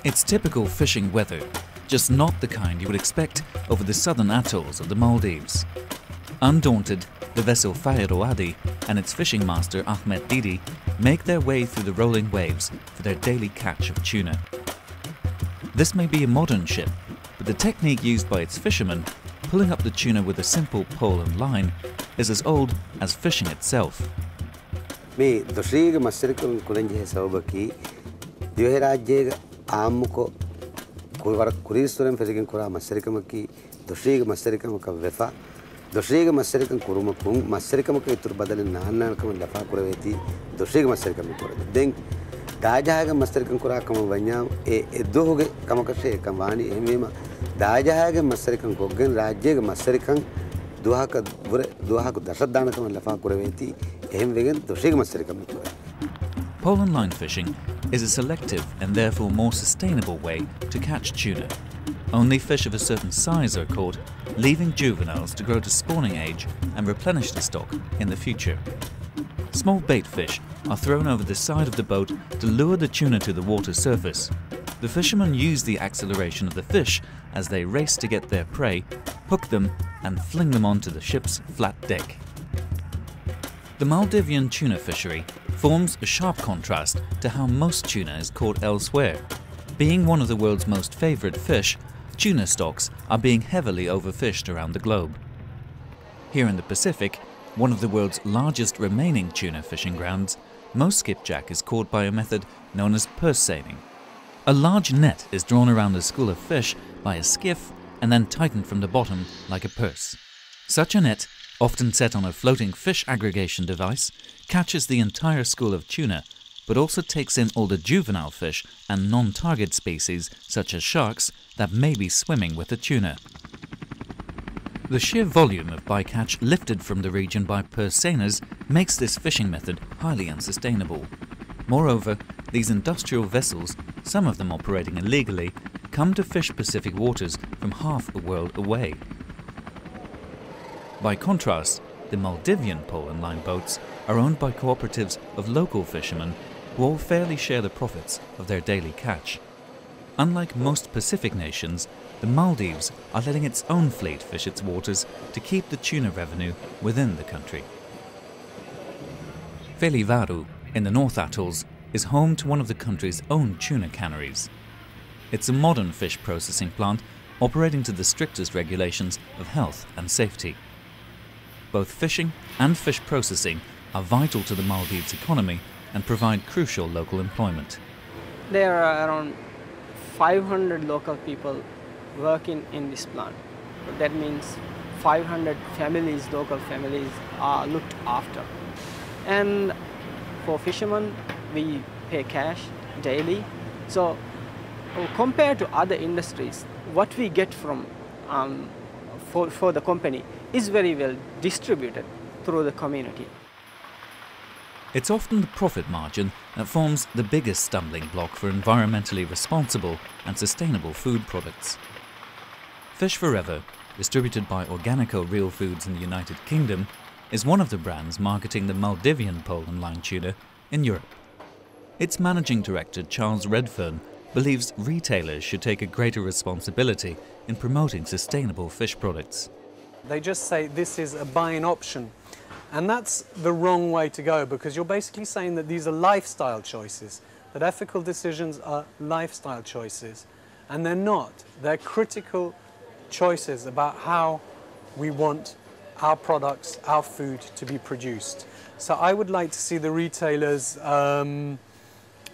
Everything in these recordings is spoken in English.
It's typical fishing weather, just not the kind you would expect over the southern atolls of the Maldives. Undaunted, the vessel Fairo Adi and its fishing master Ahmed Didi make their way through the rolling waves for their daily catch of tuna. This may be a modern ship, but the technique used by its fishermen, pulling up the tuna with a simple pole and line, is as old as fishing itself. මේ දොශ්‍රීග මස්සරිකම් කුලංජේ සවබකි දිවහරාජ්‍යයේ ආම්මුකෝ कुरीस्वरम फिजिकन कुरा मस्सरिकम की दोश्रीग मस्सरिकम का वेफा दोश्रीग मस्सरिकम कुरुमकुं मस्सरिकम के इतर बदल नानकम लफा कुरवेती दोश्रीग मस्सरिकम कुरा दें दाजाग मस्सरिकम कुरा कम वन्या ए दो होगे कम कसे कम वाणी एमेमा दाजाग मस्सरिकम गोगन राज्य मस्सरिकम दुहा को दशत दानकम लफा कुरवेती एम वेगन दोश्रीग मस्सरिकम कुरा. Pole and line fishing is a selective and therefore more sustainable way to catch tuna. Only fish of a certain size are caught, leaving juveniles to grow to spawning age and replenish the stock in the future. Small bait fish are thrown over the side of the boat to lure the tuna to the water surface. The fishermen use the acceleration of the fish as they race to get their prey, hook them and fling them onto the ship's flat deck. The Maldivian tuna fishery forms a sharp contrast to how most tuna is caught elsewhere. Being one of the world's most favourite fish, tuna stocks are being heavily overfished around the globe. Here in the Pacific, one of the world's largest remaining tuna fishing grounds, most skipjack is caught by a method known as purse seining. A large net is drawn around a school of fish by a skiff and then tightened from the bottom like a purse. Such a net, often set on a floating fish aggregation device, catches the entire school of tuna, but also takes in all the juvenile fish and non-target species such as sharks that may be swimming with the tuna. The sheer volume of bycatch lifted from the region by purse seiners makes this fishing method highly unsustainable. Moreover, these industrial vessels, some of them operating illegally, come to fish Pacific waters from half a world away. By contrast, the Maldivian pole and line boats are owned by cooperatives of local fishermen who all fairly share the profits of their daily catch. Unlike most Pacific nations, the Maldives are letting its own fleet fish its waters to keep the tuna revenue within the country. Felivaru, in the North Atolls, is home to one of the country's own tuna canneries. It's a modern fish processing plant operating to the strictest regulations of health and safety. Both fishing and fish processing are vital to the Maldives economy and provide crucial local employment. There are around 500 local people working in this plant. That means 500 families, local families, are looked after. And for fishermen, we pay cash daily. So compared to other industries, what we get from for the company is very well distributed through the community. It's often the profit margin that forms the biggest stumbling block for environmentally responsible and sustainable food products. Fish Forever, distributed by Organico Real Foods in the United Kingdom, is one of the brands marketing the Maldivian pole and line tuna in Europe. Its managing director, Charles Redfern, believes retailers should take a greater responsibility in promoting sustainable fish products. They just say this is a buying option. And that's the wrong way to go, because you're basically saying that these are lifestyle choices, that ethical decisions are lifestyle choices. And they're not. They're critical choices about how we want our products, our food to be produced. So I would like to see the retailers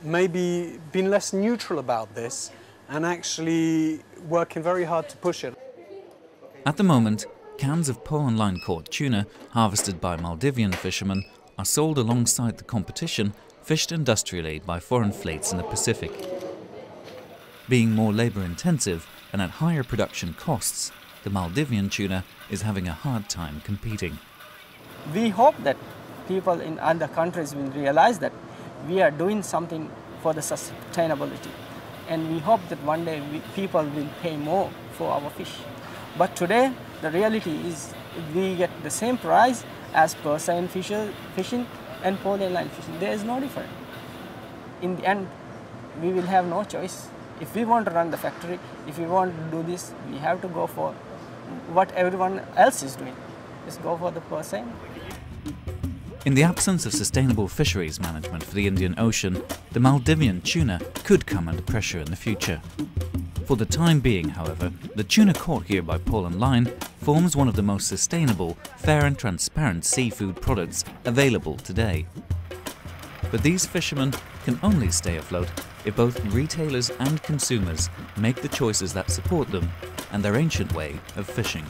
maybe being less neutral about this and actually working very hard to push it. At the moment, cans of pole and line caught tuna harvested by Maldivian fishermen are sold alongside the competition fished industrially by foreign fleets in the Pacific. Being more labour-intensive and at higher production costs, the Maldivian tuna is having a hard time competing. We hope that people in other countries will realize that we are doing something for the sustainability. And we hope that one day people will pay more for our fish. But today, the reality is we get the same price as purse seine fishing and pole and line fishing. There is no difference. In the end, we will have no choice If we want to run the factory, if we want to do this, we have to go for what everyone else is doing. Just go for the same. In the absence of sustainable fisheries management for the Indian Ocean, the Maldivian tuna could come under pressure in the future. For the time being, however, the tuna caught here by pole and line forms one of the most sustainable, fair and transparent seafood products available today. But these fishermen can only stay afloat if both retailers and consumers make the choices that support them and their ancient way of fishing.